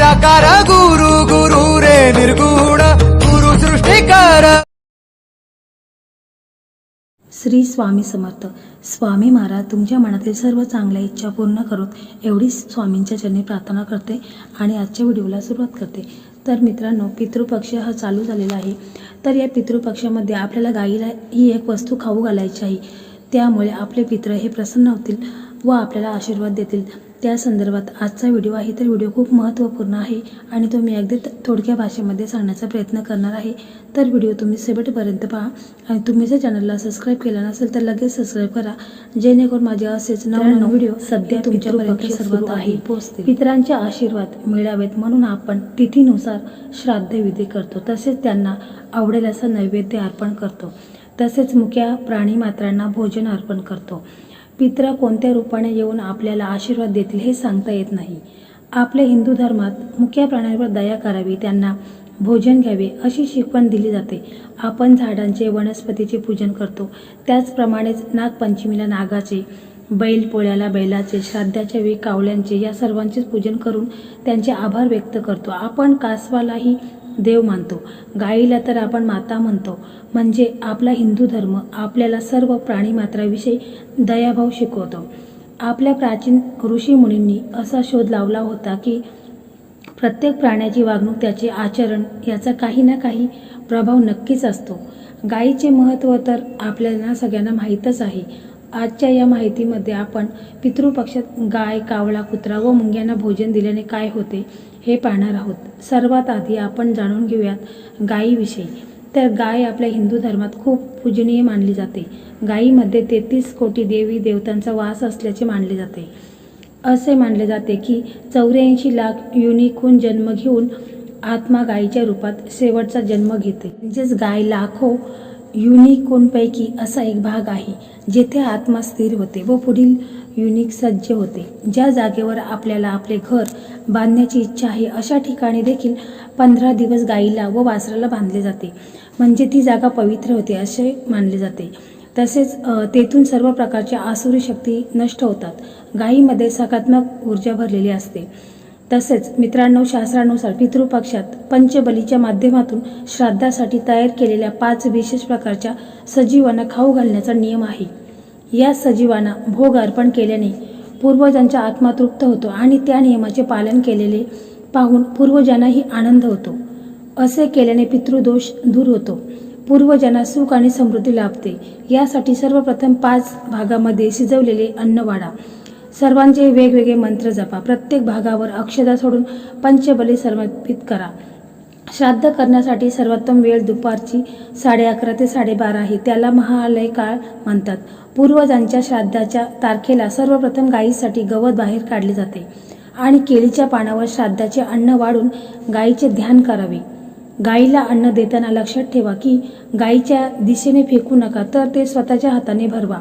निराकार गुरु गुरु रे निर्गुण गुरु सृष्टिकार। श्री स्वामी समर्थ। स्वामी महाराज तुमच्या मनातील सर्व चांगल्या इच्छा पूर्ण करोत एवढी स्वामींच्या चरणी प्रार्थना करते आणि आजच्या व्हिडिओला सुरुवात करते। तर मित्रांनो, पितृपक्ष हा चालू झालेला आहे। तर या पितृपक्षामध्ये आपल्याला गाईला ही एक वस्तू खाऊ घालायची आहे। त्यामुळे आपले पितृ हे प्रसन्न होतील व आपल्याला आशीर्वाद देतील। त्या संदर्भात आजचा व्हिडिओ आहे। तर व्हिडिओ खूप महत्त्वपूर्ण आहे आणि तो मी अगदी थोडक्या भाषेमध्ये सांगण्याचा प्रयत्न करणार आहे। तर व्हिडिओ तुम्ही शेवटपर्यंत पहा आणि तुम्ही जर चॅनलला सबस्क्राईब केला नसेल तर लगेच सबस्क्राईब करा, जेणेकरून माझे असेच नवनवीन व्हिडिओ सध्या तुमच्यापर्यंत सर्वात आधी पोहोचतील। पितरांचे आशीर्वाद मिळावेत म्हणून आपण तिथीनुसार श्राद्धविधी करतो, तसेच त्यांना आवडेल असा नैवेद्य अर्पण करतो, तसेच मुक्या प्राणीमात्रांना भोजन अर्पण करतो। पितृ कोणत्या रूपाने येऊन आपल्याला आशीर्वाद देतील हे सांगता येत नाही। आपल्या हिंदू धर्मात मुक्या प्राण्यांवर दया करावी, त्यांना भोजन घ्यावे अशी शिकवण दिली जाते। आपण झाडांचे वनस्पतीचे पूजन करतो, त्याचप्रमाणेच नागपंचमीला नागाचे, बैल पोळ्याला बैलाचे, श्राद्धाच्या वेळी कावळ्यांचे, या सर्वांचेच पूजन करून त्यांचे आभार व्यक्त करतो। आपण कासवालाही देव मानतो, गाईला तर आपण माता म्हणतो। म्हणजे आपला हिंदू धर्म आपल्याला सर्व प्राणीमात्राविषयी दयाभाव शिकवतो। आपल्या प्राचीन ऋषी मुनींनी असा शोध लावला होता की प्रत्येक प्राण्याची वागणूक, त्याचे आचरण याचा काही ना काही प्रभाव नक्कीच असतो। गायीचे महत्त्व तर आपल्याला सगळ्यांना माहीतच आहे। आजच्या या माहितीमध्ये आपण पितृपक्षात गाय, कावळा, कुत्रा व मुंग्यांना भोजन दिल्याने काय होते हे पाहणार आहोत। सर्वात आधी आपण जाणून घेऊयात गायीविषयी। तर गाय आपल्या हिंदू धर्मात खूप पूजनीय मानली जाते। गायीमध्ये 33 कोटी देवी देवतांचा वास असल्याचे मानले जाते। असे मानले जाते की 84 लाख युनिकून जन्म घेऊन आत्मा गायीच्या रूपात शेवटचा जन्म घेते। म्हणजेच गाय लाखो युनिकूनपैकी असा एक भाग आहे जेथे आत्मा स्थिर होते व पुढील युनिक सज्ज होते। ज्या जागेवर आपल्याला आपले घर बांधण्याची इच्छा आहे अशा ठिकाणी देखील 15 दिवस गायीला व वासराला बांधले जाते, म्हणजे ती जागा पवित्र होते असे मानले जाते। तसेच तेथून सर्व प्रकारच्या आसुरी शक्ती नष्ट होतात। गायीमध्ये सकारात्मक ऊर्जा भरलेली असते। तसेच मित्रांनो, शास्त्रानुसार पितृपक्षात पंचबलीच्या माध्यमातून श्राद्धासाठी तयार केलेल्या 5 विशेष प्रकारच्या सजीवांना खाऊ घालण्याचा नियम आहे। या सजीवांना भोग अर्पण केल्याने पूर्वजांचा आत्मा तृप्त होतो आणि त्या नियमाचे पालन केलेले पाहून पूर्वजांनाही आनंद होतो। असे केल्याने पितृदोष दूर होतो, पूर्वजांना सुख आणि समृद्धी लाभते। यासाठी सर्वप्रथम 5 भागामध्ये शिजवलेले अन्न वाढा, सर्वांचे वेगवेगळे मंत्र जपा, प्रत्येक भागावर अक्षता सोडून पंचबली समर्पित करा। श्राद्ध करण्यासाठी सर्वोत्तम वेळ दुपारची 11:30 ते 12:30 आहे, त्याला महालय काळ म्हणतात। पूर्वजांच्या श्राद्धाच्या तारखेला सर्वप्रथम गायीसाठी गवत बाहेर काढले जाते आणि केळीच्या पानावर श्राद्धाचे अन्न वाढून गायीचे ध्यान करावे। गायीला अन्न देताना लक्षात ठेवा की गायीच्या दिशेने फेकू नका, तर ते स्वतःच्या हाताने भरवा।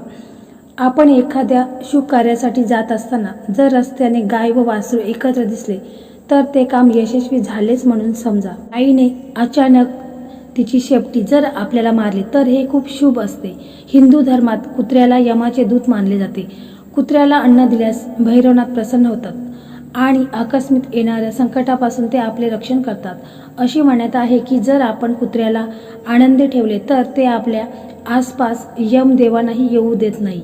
आपण एखाद्या शुभ कार्यासाठी जात असताना जर रस्त्याने गाय व वासरू एकत्र दिसले तर ते काम यशस्वी झालेच म्हणून समजा। गायीने अचानक तिची शेपटी जर आपल्याला मारली तर हे खूप शुभ असते। हिंदू धर्मात कुत्र्याला यमाचे दूत मानले जाते। कुत्र्याला अन्न दिल्यास भैरवनाथ प्रसन्न होतात आणि आकस्मिक येणाऱ्या संकटापासून ते आपले रक्षण करतात। अशी मान्यता आहे की जर आपण कुत्र्याला आनंदी ठेवले तर ते आपल्या आसपास यमदेवांनाही येऊ देत नाही।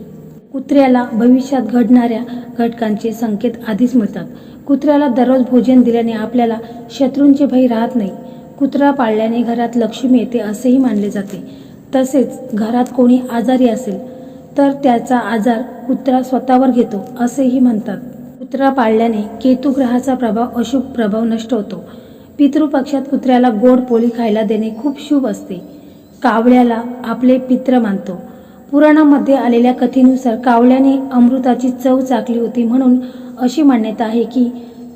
कुत्र्याला भविष्यात घडणाऱ्या घटकांचे संकेत आधीच मिळतात। कुत्र्याला दररोज भोजन दिल्याने आपल्याला शत्रूंचे भय राहत नाही। कुत्रा पाळल्याने घरात लक्ष्मी येते असेही मानले जाते। तसेच घरात कोणी आजारी असेल तर त्याचा आजार कुत्रा स्वतःवर घेतो असेही म्हणतात। कुत्रा पाळल्याने केतू ग्रहाचा प्रभाव, अशुभ प्रभाव नष्ट होतो। पितृपक्षात कुत्र्याला गोड पोळी खायला देणे खूप शुभ असते। कावळ्याला आपले पित्र मानतो। पुराणामध्ये आलेल्या कथेनुसार कावळ्याने अमृताची चव चाखली होती, म्हणून अशी मान्यता आहे की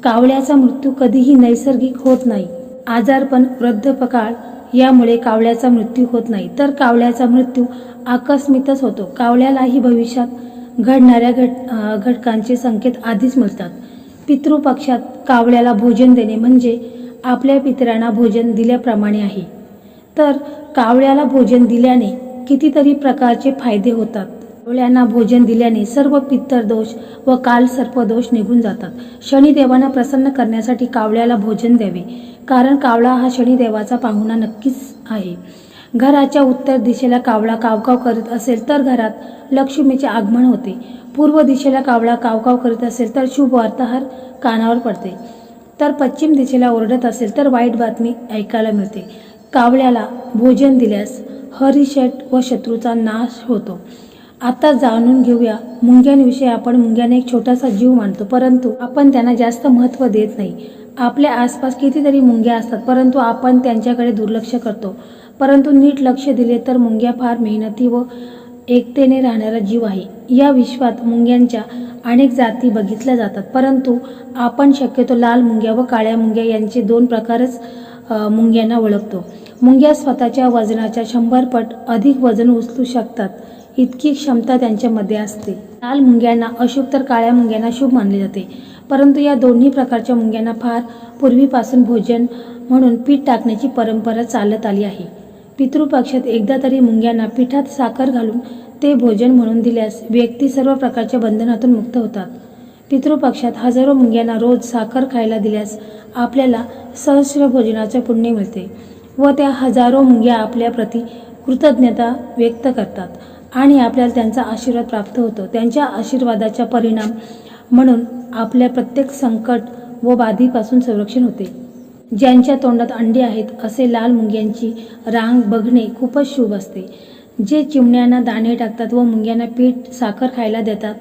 कावळ्याचा मृत्यू कधीही नैसर्गिक होत नाही। आजारपण, वृद्धपकाळ यामुळे कावळ्याचा मृत्यू होत नाही, तर कावळ्याचा मृत्यू आकस्मिकच होतो। कावळ्यालाही भविष्यात घडणाऱ्या घटकांचे संकेत आधीच मिळतात। पितृपक्षात कावळ्याला भोजन देणे म्हणजे आपल्या पितरांना भोजन दिल्याप्रमाणे आहे। तर कावळ्याला भोजन दिल्याने कितीतरी प्रकारचे फायदे होतात। कावळ्यांना भोजन दिल्याने सर्व पित्तर दोष व काल सर्प दोष निघून जातात. शनिदेवांना प्रसन्न करण्यासाठी कावळ्याला भोजन द्यावे, कारण कावळा हा शनिदेवाचा पाहुणा नक्कीच आहे. घराच्या उत्तर दिशेला कावळा कावकाव करीत असेल तर घरात लक्ष्मीचे आगमन होते. पूर्व दिशेला कावळा कावकाव करीत असेल तर शुभ वार्ताहर कानावर पडते. तर पश्चिम दिशेला ओरडत असेल तर वाईट बातमी ऐकायला मिळते. कावळ्याला भोजन दिल्यास हरिषट व शत्रूचा नाश होतो. आता जाणून घेऊया मुंग्यांविषयी. आपण मुंग्यांना एक छोटासा जीव मानतो, परंतु आपण त्यांना जास्त महत्त्व देत नाही. आपल्या आसपास कितीतरी मुंग्या असतात, परंतु आपण त्यांच्याकडे दुर्लक्ष करतो. परंतु नीट लक्ष दिले तर मुंग्या फार मेहनती व एकतेने राहणारा जीव आहे. या विश्वात मुंग्यांच्या अनेक जाती बघितल्या जातात, परंतु आपण शक्यतो लाल मुंग्या व काळ्या मुंग्या यांचे 2 प्रकारच मुंग्यांना ओळखतो. मुंग्या स्वतःच्या वजनाच्या 100 पट अधिक वजन उचलू शकतात, इतकी क्षमता त्यांच्यामध्ये असते. लाल मुंग्यांना अशुभ तर काळ्या मुंग्यांना शुभ मानले जाते. परंतु या दोन्ही प्रकारच्या मुंग्यांना फार पूर्वीपासून भोजन म्हणून पीठ टाकण्याची परंपरा चालत आली आहे. पितृपक्षात एकदा तरी मुंग्यांना पिठात साखर घालून ते भोजन म्हणून दिल्यास व्यक्ती सर्व प्रकारच्या बंधनातून मुक्त होतात. पितृपक्षात हजारो मुंग्यांना रोज साखर खायला दिल्यास आपल्याला सहस्र भोजनाचे पुण्य मिळते व त्या हजारो मुंग्या आपल्या प्रती कृतज्ञता व्यक्त करतात आणि आपल्याला त्यांचा आशीर्वाद प्राप्त होतो. त्यांच्या आशीर्वादाचा परिणाम म्हणून आपल्या प्रत्येक संकट व बाधीपासून संरक्षण होते. ज्यांच्या तोंडात अंडी आहेत असे लाल मुंग्यांची रांग बघणे खूपच शुभ असते. जे चिमण्यांना दाणे टाकतात व मुंग्यांना पीठ साखर खायला देतात,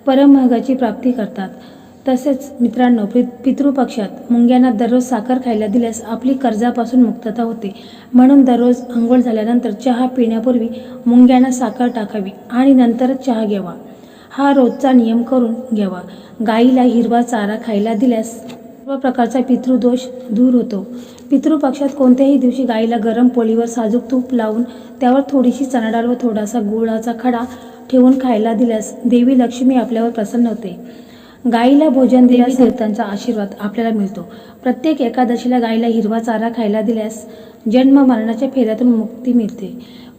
परमभागाची प्राप्ती करतात. तसेच मित्रांनो, पितृपक्षात मुंग्यांना दररोज साखर खायला दिल्यास आपली कर्जापासून मुक्तता होते. म्हणून दररोज अंघोळ झाल्यानंतर चहा पिण्यापूर्वी मुंग्यांना साखर टाकावी आणि नंतरच चहा घ्यावा. हा रोजचा नियम करून घ्यावा. गाईला हिरवा चारा खायला दिल्यास सर्व प्रकारचा पितृदोष दूर होतो. पितृपक्षात कोणत्याही दिवशी गाईला गरम पोळीवर साजूक तूप लावून त्यावर थोडीशी चणा डाळ व थोडासा गुळाचा खडा ठेवून खायला दिल्यास देवी लक्ष्मी आपल्यावर प्रसन्न होते. गाईला भोजन दिल्यास देवतांचा आशीर्वाद आपल्याला मिळतो. प्रत्येक एकादशीला गाईला हिरवा चारा खायला दिल्यास जन्म मरणाच्या फेऱ्यातून मुक्ती मिळते.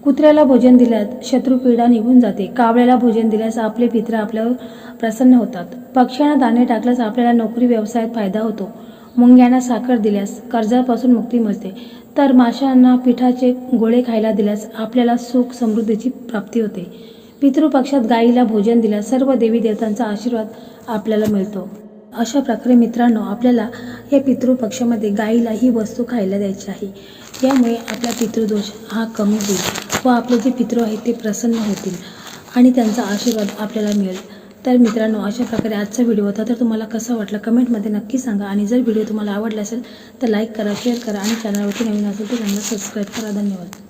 कुत्र्याला भोजन दिल्यास शत्रुपीडा निघून जाते. कावळ्याला भोजन दिल्यास आपले पित्र आपल्यावर प्रसन्न होतात. पक्ष्यांना दाणे टाकल्यास आपल्याला नोकरी व्यवसायात फायदा होतो. मुंग्यांना साखर दिल्यास कर्जापासून मुक्ती मिळते. तर माशांना पिठाचे गोळे खायला दिल्यास आपल्याला सुख समृद्धीची प्राप्ती होते. पितृपक्षात गाईला भोजन दिल्यास सर्व देवी देवतांचा आशीर्वाद आपल्याला मिळतो. अशा प्रकारे मित्रांनो, आपल्याला या पितृपक्षामध्ये गाईला ही वस्तू खायला द्यायची आहे. यामुळे आपला पितृदोष हा कमी होईल व आपले जे पितृ आहेत ते प्रसन्न होतील आणि त्यांचा आशीर्वाद आपल्याला मिळेल. तर मित्रांनो, अशा प्रकारे आजचा व्हिडिओ होता. तर तुम्हाला कसा वाटला कमेंटमध्ये नक्की सांगा आणि जर व्हिडिओ तुम्हाला आवडला असेल तर लाईक करा, शेअर करा आणि चॅनलवरती नवीन असेल तर चॅनलला सबस्क्राईब करा. धन्यवाद.